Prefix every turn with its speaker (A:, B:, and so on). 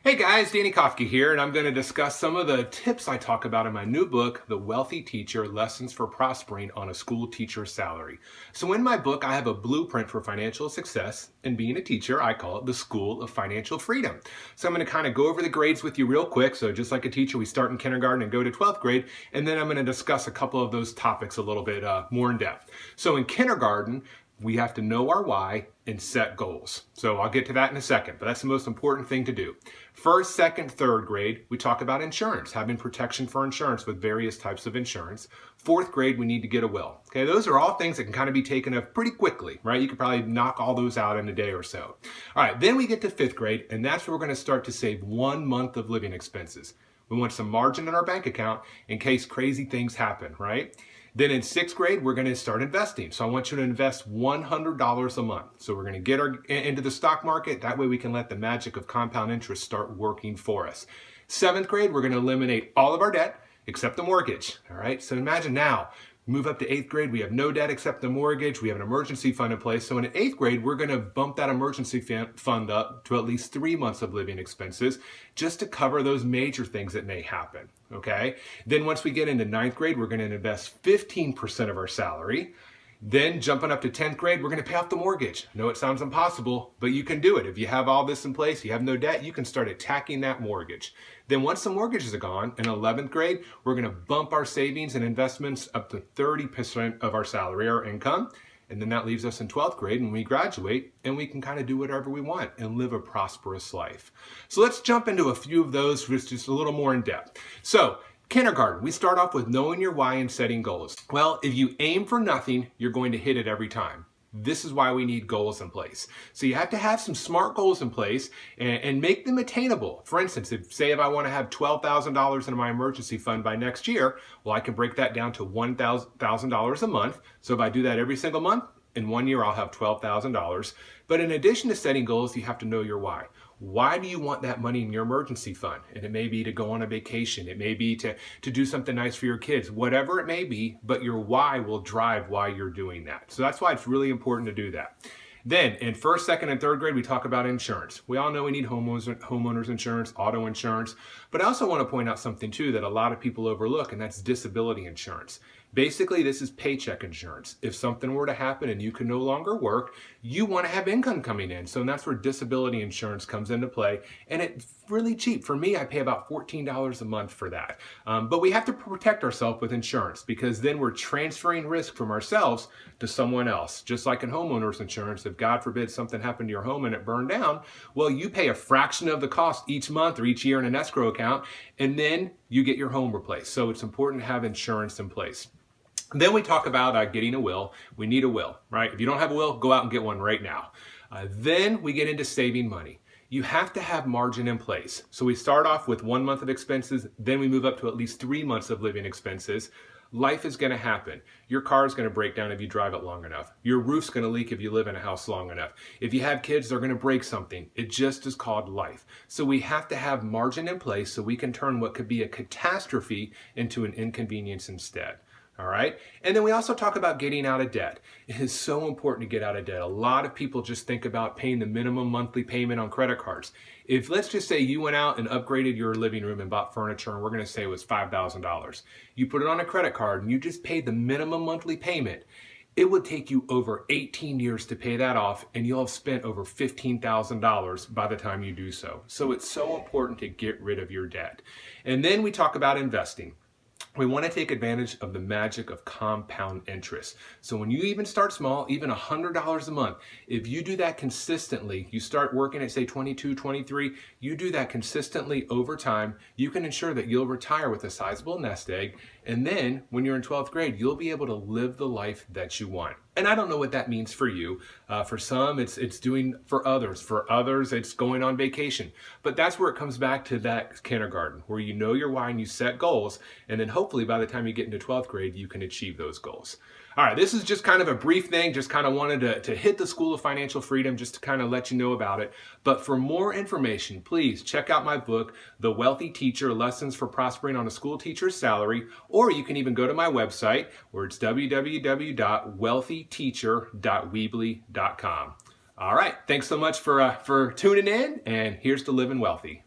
A: Hey guys, Danny Kofke here, and I'm going to discuss some of the tips I talk about in my new book, The Wealthy Teacher: Lessons for Prospering on a School Teacher's Salary. So in my book, I have a blueprint for financial success, and being a teacher, I call it the School of Financial Freedom. So I'm going to kind of go over the grades with you real quick. So just like a teacher, we start in kindergarten and go to 12th grade, and then I'm going to discuss a couple of those topics a little bit more in depth. So in kindergarten, we have to know our why and set goals. So I'll get to that in a second, but that's the most important thing to do. First, second, third grade, we talk about insurance, having protection for insurance with various types of insurance. Fourth grade, we need to get a will. Okay, those are all things that can kind of be taken up pretty quickly, right? You could probably knock all those out in a day or so. All right, then we get to fifth grade, and that's where we're going to start to save 1 month of living expenses. We want some margin in our bank account in case crazy things happen, right? Then in sixth grade, we're going to start investing. So I want you to invest $100 a month. So we're going to get into the stock market. That way we can let the magic of compound interest start working for us. Seventh grade, we're going to eliminate all of our debt except the mortgage. All right. So imagine now, move up to eighth grade, we have no debt except the mortgage. We have an emergency fund in place. So in eighth grade, we're going to bump that emergency fund up to at least 3 months of living expenses just to cover those major things that may happen. Okay. Then once we get into ninth grade, we're going to invest 15% of our salary. Then jumping up to 10th grade, we're going to pay off the mortgage. I know it sounds impossible, but you can do it. If you have all this in place, you have no debt, you can start attacking that mortgage. Then once the mortgages are gone, in 11th grade, we're going to bump our savings and investments up to 30% of our salary or income. And then that leaves us in 12th grade when we graduate, and we can kind of do whatever we want and live a prosperous life. So let's jump into a few of those with just a little more in depth. So kindergarten, we start off with knowing your why and setting goals. Well, if you aim for nothing, you're going to hit it every time. This is why we need goals in place. So you have to have some smart goals in place and make them attainable. For instance, if I want to have $12,000 in my emergency fund by next year, well, I can break that down to $1,000 a month. So if I do that every single month, in 1 year, I'll have $12,000. But in addition to setting goals, you have to know your why. Why do you want that money in your emergency fund? And it may be to go on a vacation. It may be to do something nice for your kids, whatever it may be, but your why will drive why you're doing that. So that's why it's really important to do that. Then in first, second, and third grade, we talk about insurance. We all know we need homeowners insurance, auto insurance, but I also want to point out something too that a lot of people overlook, and that's disability insurance. Basically, this is paycheck insurance. If something were to happen and you can no longer work, you want to have income coming in. So that's where disability insurance comes into play. And it's really cheap. For me, I pay about $14 a month for that. But we have to protect ourselves with insurance because then we're transferring risk from ourselves to someone else. Just like in homeowners insurance, if God forbid something happened to your home and it burned down, well, you pay a fraction of the cost each month or each year in an escrow account, and then you get your home replaced. So it's important to have insurance in place. Then we talk about getting a will. We need a will, right? If you don't have a will, go out and get one right now. Then we get into saving money. You have to have margin in place. So we start off with 1 month of expenses, then we move up to at least 3 months of living expenses. Life is going to happen. Your car is going to break down if you drive it long enough. Your roof's going to leak if you live in a house long enough. If you have kids, they're going to break something. It just is called life. So we have to have margin in place so we can turn what could be a catastrophe into an inconvenience instead. All right. And then we also talk about getting out of debt. It is so important to get out of debt. A lot of people just think about paying the minimum monthly payment on credit cards. If let's just say you went out and upgraded your living room and bought furniture, and we're going to say it was $5,000. You put it on a credit card and you just paid the minimum monthly payment. It would take you over 18 years to pay that off, and you'll have spent over $15,000 by the time you do so. So it's so important to get rid of your debt. And then we talk about investing. We want to take advantage of the magic of compound interest. So when you even start small, even $100 a month, if you do that consistently, you start working at say 22, 23, you do that consistently over time, you can ensure that you'll retire with a sizable nest egg. And then when you're in 12th grade, you'll be able to live the life that you want. And I don't know what that means for you. For some, it's doing for others. For others, it's going on vacation. But that's where it comes back to that kindergarten, where you know your why and you set goals. And then hopefully by the time you get into 12th grade, you can achieve those goals. All right, this is just kind of a brief thing, just kind of wanted to hit the School of Financial Freedom just to kind of let you know about it. But for more information, please check out my book, The Wealthy Teacher: Lessons for Prospering on a School Teacher's Salary, or you can even go to my website where it's www.wealthyteacher.weebly.com. All right, thanks so much for tuning in, and here's to living wealthy.